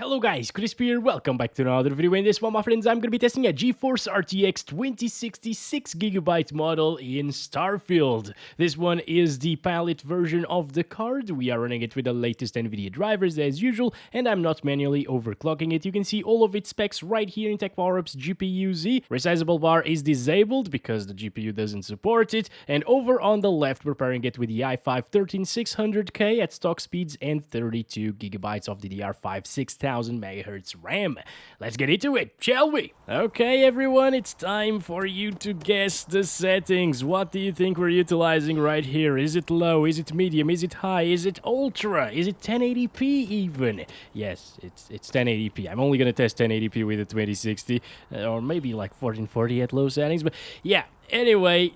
Hello guys, Chris here, welcome back to another video. In this one, my friends, I'm going to be testing a GeForce RTX 2060 6GB model in Starfield. This one is the Palit version of the card. We are running it with the latest Nvidia drivers as usual, and I'm not manually overclocking it. You can see all of its specs right here in Tech Power-Up's GPU-Z. Resizable bar is disabled because the GPU doesn't support it, and over on the left, we're pairing it with the i5-13600K at stock speeds and 32GB of DDR5 6000 MHz RAM. Let's get into it, shall we? Okay, everyone, it's time for you to guess the settings. What do you think we're utilizing right here? Is it low? Is it medium? Is it high? Is it ultra? Is it 1080p even? Yes, it's 1080p. I'm only gonna test 1080p with the 2060, or maybe like 1440 at low settings, but yeah. Anyway,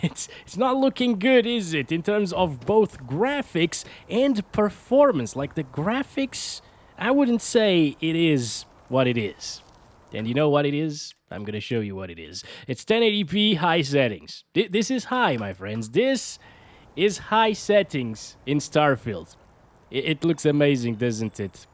it's not looking good, is it? In terms of both graphics and performance. Like the graphics, I wouldn't say it is what it is. And you know what it is? I'm gonna show you what it is. It's 1080p high settings. This is high, my friends. This is high settings in Starfield. It looks amazing, doesn't it?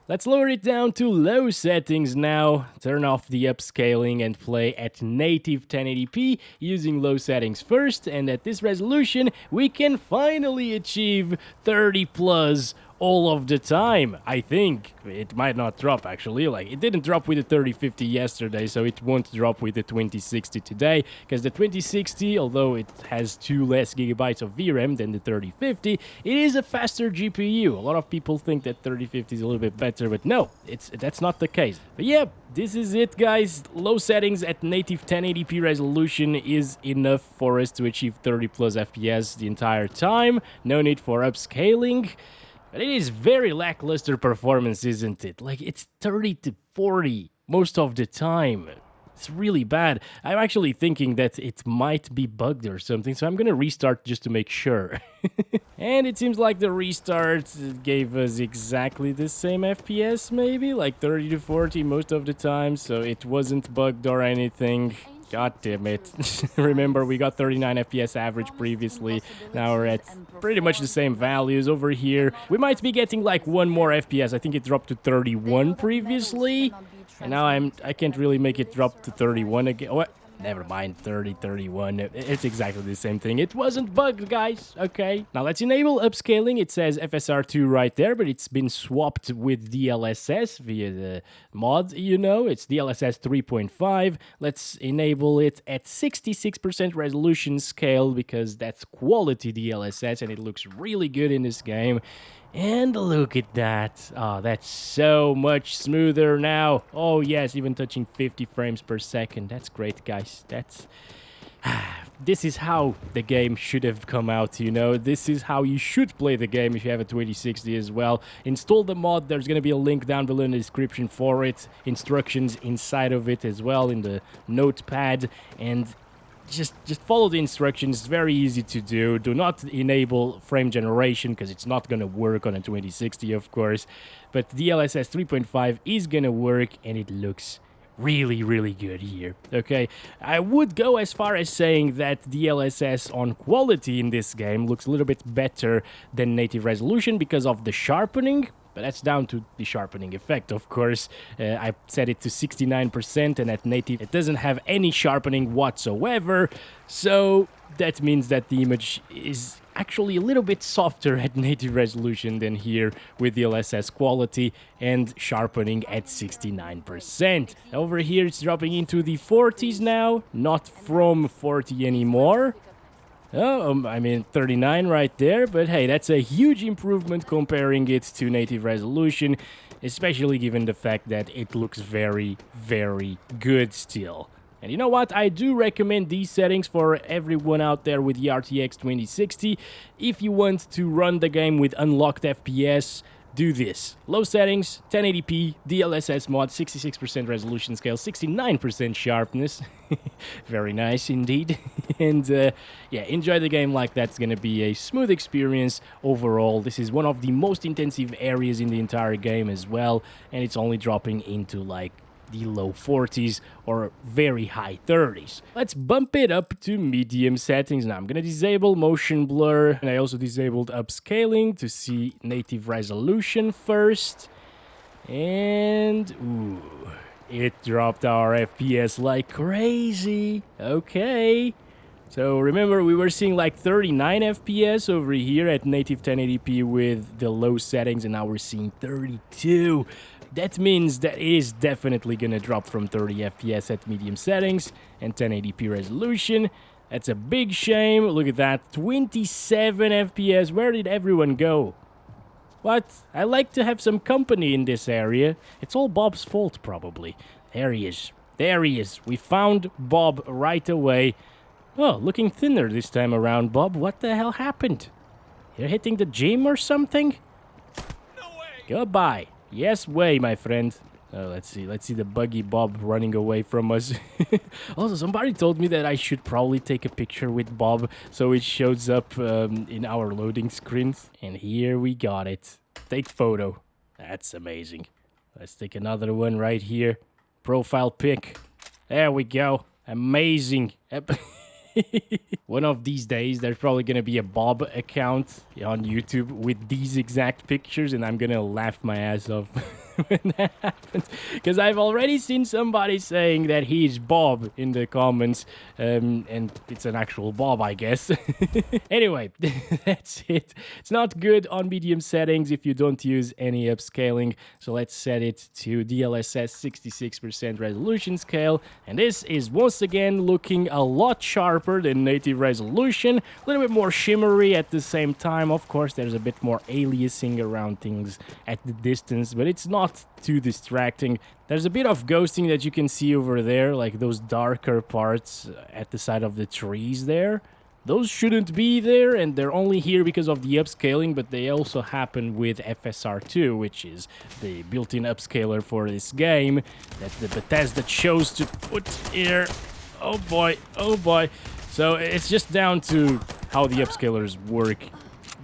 Let's lower it down to low settings now, turn off the upscaling and play at native 1080p using low settings first, and at this resolution we can finally achieve 30 plus all of the time. I think it might not drop actually, like it didn't drop with the 3050 yesterday, so it won't drop with the 2060 today, because the 2060, although it has 2 less gigabytes of VRAM than the 3050, it is a faster GPU. A lot of people think that 3050 is a little bit better, but no, that's not the case. But yeah, this is it, guys. Low settings at native 1080p resolution is enough for us to achieve 30 plus FPS the entire time. No need for upscaling. But it is very lackluster performance, isn't it? Like, it's 30 to 40 most of the time. It's really bad. I'm actually thinking that it might be bugged or something, so I'm gonna restart just to make sure. And it seems like the restart gave us exactly the same FPS, maybe? Like 30 to 40 most of the time, so it wasn't bugged or anything. God damn it. Remember, we got 39 FPS average previously. Now we're at pretty much the same values over here. We might be getting like 1 more FPS. I think it dropped to 31 previously. And now I can't really make it drop to 31 again. What? Never mind, 30, 31. It's exactly the same thing. It wasn't bugged, guys. Okay. Now let's enable upscaling. It says FSR2 right there, but it's been swapped with DLSS via the mod, you know. It's DLSS 3.5. Let's enable it at 66% resolution scale because that's quality DLSS and it looks really good in this game. And look at that. Oh, that's so much smoother now. Oh, yes, even touching 50 frames per second. That's great, guys. That's... This is how the game should have come out, you know. This is how you should play the game if you have a 2060 as well. Install the mod. There's going to be a link down below in the description for it. Instructions inside of it as well in the notepad. And... Just follow the instructions. It's very easy to do. Do not enable frame generation because it's not going to work on a 2060, of course. But DLSS 3.5 is going to work and it looks really, really good here. Okay, I would go as far as saying that DLSS on quality in this game looks a little bit better than native resolution because of the sharpening. But that's down to the sharpening effect, of course. I set it to 69%, and at native, it doesn't have any sharpening whatsoever. So that means that the image is actually a little bit softer at native resolution than here with the DLSS quality and sharpening at 69%. Over here, it's dropping into the 40s now, not from 40 anymore. Oh, I mean 39 right there, but hey, that's a huge improvement comparing it to native resolution, especially given the fact that it looks very, very good still. And you know what? I do recommend these settings for everyone out there with the RTX 2060. If you want to run the game with unlocked FPS, do this. Low settings, 1080p, DLSS mod, 66% resolution scale, 69% sharpness. Very nice indeed. And yeah, enjoy the game like that. It's gonna be a smooth experience overall. This is one of the most intensive areas in the entire game as well, and it's only dropping into like the low 40s or very high 30s. Let's bump it up to medium settings now. I'm gonna disable motion blur, and I also disabled upscaling to see native resolution first. And, ooh, it dropped our FPS like crazy. Okay. So remember, we were seeing like 39 FPS over here at native 1080p with the low settings, and now we're seeing 32. That means that it is definitely gonna drop from 30 FPS at medium settings and 1080p resolution. That's a big shame. Look at that, 27 FPS. Where did everyone go? What? I like to have some company in this area. It's all Bob's fault, probably. There he is. There he is. We found Bob right away. Oh, looking thinner this time around, Bob. What the hell happened? You're hitting the gym or something? No way! Goodbye. Yes way, my friend. Oh, let's see. Let's see the buggy Bob running away from us. Also, somebody told me that I should probably take a picture with Bob so it shows up in our loading screens. And here we got it. Take photo. That's amazing. Let's take another one right here. Profile pic. There we go. Amazing. One of these days, there's probably going to be a Bob account on YouTube with these exact pictures, and I'm going to laugh my ass off when that happens. Because I've already seen somebody saying that he's Bob in the comments, and it's an actual Bob, I guess. Anyway, that's it. It's not good on medium settings if you don't use any upscaling, so let's set it to DLSS 66% resolution scale, and this is once again looking a lot sharper than native resolution, a little bit more shimmery at the same time. Of course, there's a bit more aliasing around things at the distance, but it's not too distracting. There's a bit of ghosting that you can see over there, like those darker parts at the side of the trees there. Those shouldn't be there, and they're only here because of the upscaling, but they also happen with FSR2, which is the built-in upscaler for this game that the Bethesda chose to put here. Oh boy, oh boy. So it's just down to how the upscalers work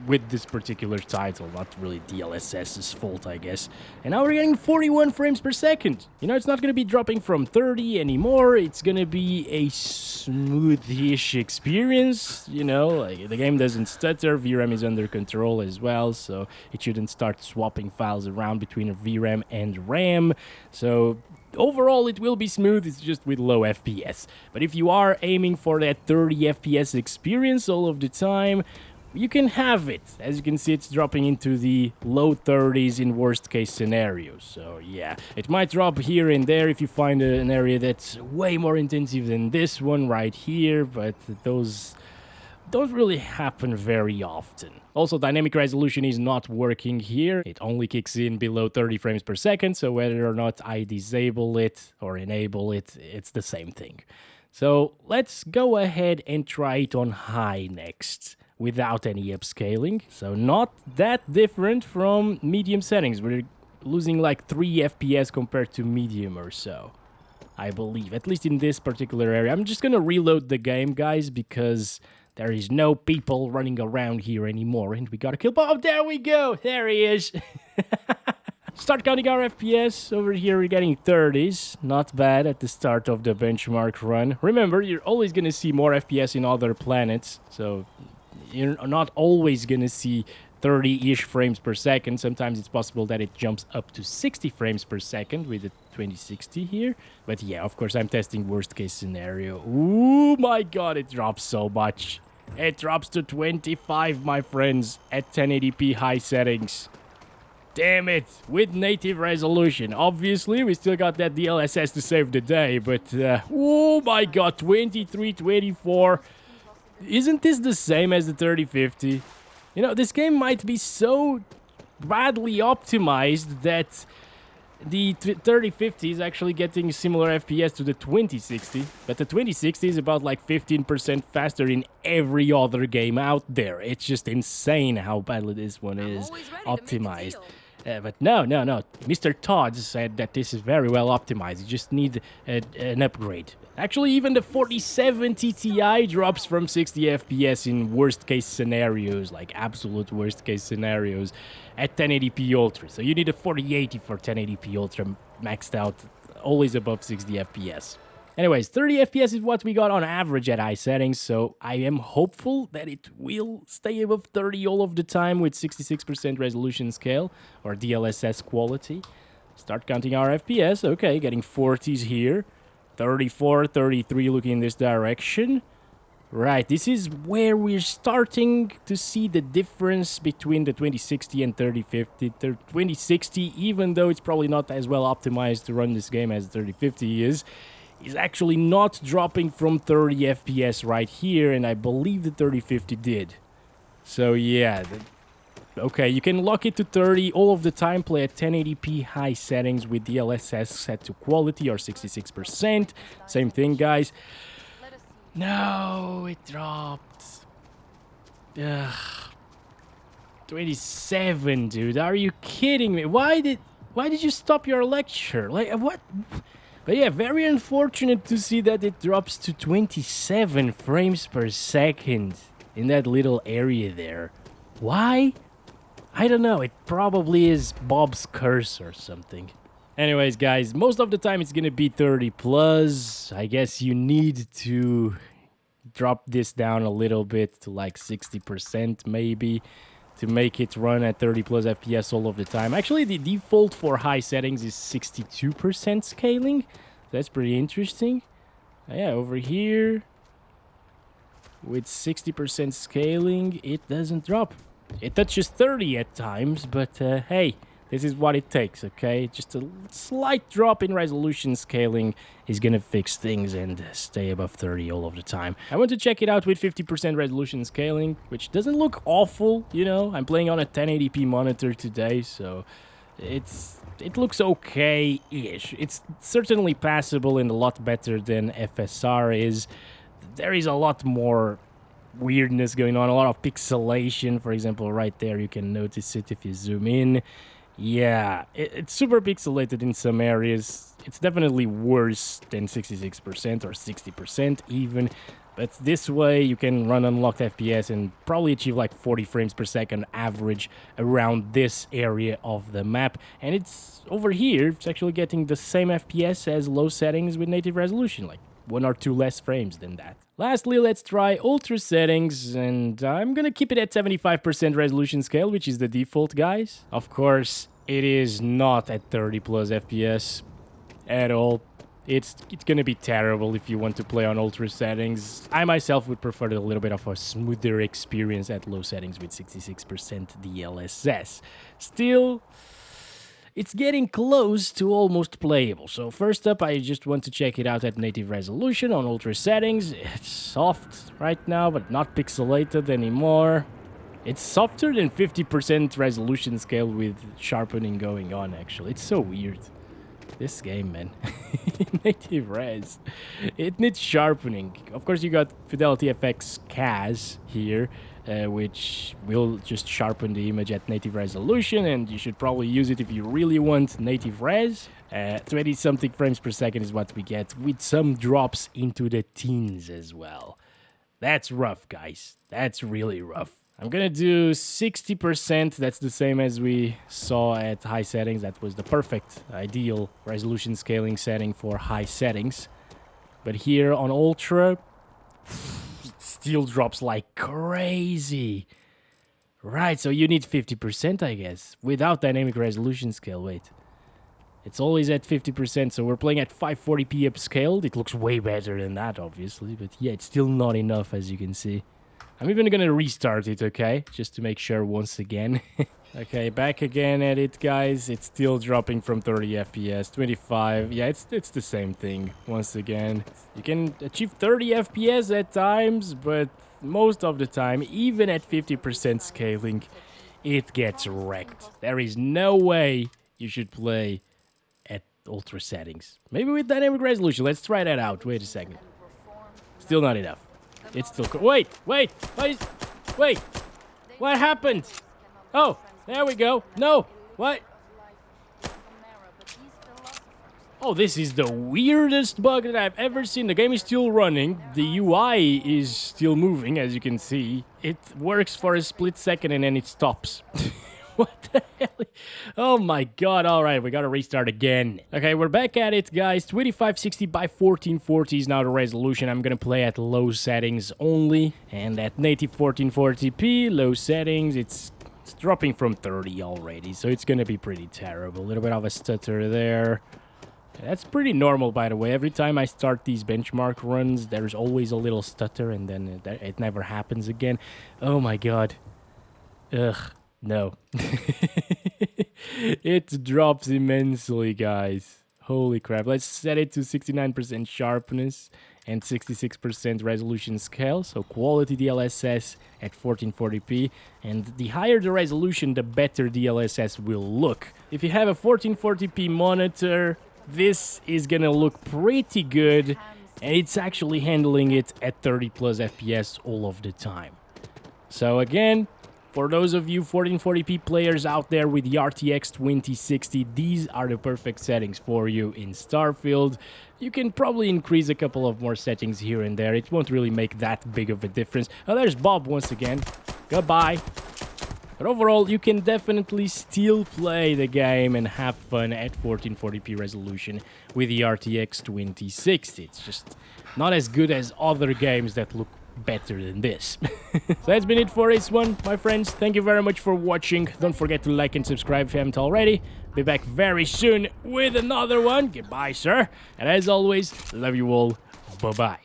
with this particular title, not really DLSS's fault, I guess. And now we're getting 41 frames per second. You know, it's not going to be dropping from 30 anymore. It's going to be a smooth-ish experience. You know, like the game doesn't stutter. VRAM is under control as well, so it shouldn't start swapping files around between VRAM and RAM. So overall, it will be smooth, it's just with low FPS. But if you are aiming for that 30 FPS experience all of the time, you can have it. As you can see, it's dropping into the low 30s in worst case scenarios. So yeah, it might drop here and there if you find an area that's way more intensive than this one right here, but those don't really happen very often. Also, dynamic resolution is not working here. It only kicks in below 30 frames per second, so whether or not I disable it or enable it, it's the same thing. So let's go ahead and try it on high next, without any upscaling. So not that different from medium settings. We're losing like 3 FPS compared to medium or so, I believe, at least in this particular area. I'm just gonna reload the game, guys, because there is no people running around here anymore, and we gotta kill Bob. Oh, there we go. There he is. Start counting our FPS. Over here, we're getting 30s. Not bad at the start of the benchmark run. Remember, you're always gonna see more FPS in other planets, so you're not always gonna see 30-ish frames per second. Sometimes it's possible that it jumps up to 60 frames per second with the 2060 here. But yeah, of course, I'm testing worst case scenario. Ooh, my God, it drops so much. It drops to 25, my friends, at 1080p high settings. Damn it, with native resolution. Obviously, we still got that DLSS to save the day, but oh my God, 23, 24. Isn't this the same as the 3050? You know, this game might be so badly optimized that the 3050 is actually getting similar FPS to the 2060, but the 2060 is about like 15% faster in every other game out there. It's just insane how badly this one is optimized. But no. Mr. Todd said that this is very well optimized. You just need an upgrade. Actually, even the 4070 Ti drops from 60 FPS in worst case scenarios, like absolute worst case scenarios, at 1080p Ultra. So you need a 4080 for 1080p Ultra maxed out, always above 60 FPS. Anyways, 30 FPS is what we got on average at high settings, so I am hopeful that it will stay above 30 all of the time with 66% resolution scale, or DLSS quality. Start counting our FPS. Okay, getting 40s here. 34, 33 looking in this direction. Right, this is where we're starting to see the difference between the 2060 and 3050. The 2060, even though it's probably not as well optimized to run this game as 3050 is actually not dropping from 30 FPS right here, and I believe the 3050 did. So yeah, okay, you can lock it to 30 all of the time, play at 1080p high settings with DLSS set to quality or 66%. Same thing, guys. No, it dropped. Ugh. 27, dude. Are you kidding me? Why did you stop your lecture? Like, what? But yeah, very unfortunate to see that it drops to 27 frames per second in that little area there. Why? I don't know. It probably is Bob's curse or something. Anyways, guys, most of the time it's gonna be 30 plus. I guess you need to drop this down a little bit to like 60% maybe to make it run at 30 plus FPS all of the time. Actually, the default for high settings is 62% scaling. That's pretty interesting. Yeah, over here with 60% scaling, it doesn't drop. It touches 30 at times, but hey, this is what it takes, okay? Just a slight drop in resolution scaling is gonna fix things and stay above 30 all of the time. I want to check it out with 50% resolution scaling, which doesn't look awful, you know? I'm playing on a 1080p monitor today, so it looks okay-ish. It's certainly passable and a lot better than FSR is. There is a lot more weirdness going on, a lot of pixelation. For example, right there, you can notice it if you zoom in. Yeah, it's super pixelated in some areas. It's definitely worse than 66% or 60% even. But this way you can run unlocked FPS and probably achieve like 40 frames per second average around this area of the map. And it's over here, it's actually getting the same FPS as low settings with native resolution, like 1 or 2 less frames than that. Lastly, let's try ultra settings, and I'm gonna keep it at 75% resolution scale, which is the default, guys. Of course, it is not at 30 plus FPS at all. It's gonna be terrible if you want to play on ultra settings. I myself would prefer a little bit of a smoother experience at low settings with 66% DLSS. Still, it's getting close to almost playable. So first up, I just want to check it out at native resolution on ultra settings. It's soft right now, but not pixelated anymore. It's softer than 50% resolution scale with sharpening going on, actually. It's so weird. This game, man. Native res. It needs sharpening. Of course, you got Fidelity FX CAS here, which will just sharpen the image at native resolution, and you should probably use it if you really want native res. 20-something frames per second is what we get, with some drops into the teens as well. That's rough, guys. That's really rough. I'm gonna do 60%. That's the same as we saw at high settings. That was the perfect, ideal resolution scaling setting for high settings. But here on ultra, it still drops like crazy. Right, so you need 50%, I guess, without dynamic resolution scale. Wait, it's always at 50%, so we're playing at 540p upscaled. It looks way better than that, obviously, but yeah, it's still not enough, as you can see. I'm even gonna restart it, okay? Just to make sure once again. Okay, back again at it, guys. It's still dropping from 30 FPS, 25. Yeah, it's the same thing once again. You can achieve 30 FPS at times, but most of the time, even at 50% scaling, it gets wrecked. There is no way you should play at ultra settings. Maybe with dynamic resolution. Let's try that out. Wait a second. Still not enough. It's still... Wait! What happened? Oh, there we go. No! What? Oh, this is the weirdest bug that I've ever seen. The game is still running. The UI is still moving, as you can see. It works for a split second and then it stops. What the hell? Oh my god, alright, we gotta restart again. Okay, we're back at it, guys. 2560 by 1440 is now the resolution. I'm gonna play at low settings only. And at native 1440p, low settings, it's It's dropping from 30 already, so it's gonna be pretty terrible. A little bit of a stutter there. That's pretty normal, by the way. Every time I start these benchmark runs, there's always a little stutter, and then it never happens again. Oh my god. Ugh, no. It drops immensely, guys. Holy crap. Let's set it to 69% sharpness and 66% resolution scale. So quality DLSS at 1440p. And the higher the resolution, the better DLSS will look. If you have a 1440p monitor, this is gonna look pretty good. And it's actually handling it at 30 plus FPS all of the time. So again, for those of you 1440p players out there with the RTX 2060, these are the perfect settings for you in Starfield. You can probably increase a couple of more settings here and there. It won't really make that big of a difference. Oh, there's Bob once again. Goodbye. But overall, you can definitely still play the game and have fun at 1440p resolution with the RTX 2060. It's just not as good as other games that look better than this. So that's been it for this one, my friends. Thank you very much for watching. Don't forget to like and subscribe if you haven't already. Be back very soon with another one. Goodbye, sir. And as always, love you all. Bye-bye.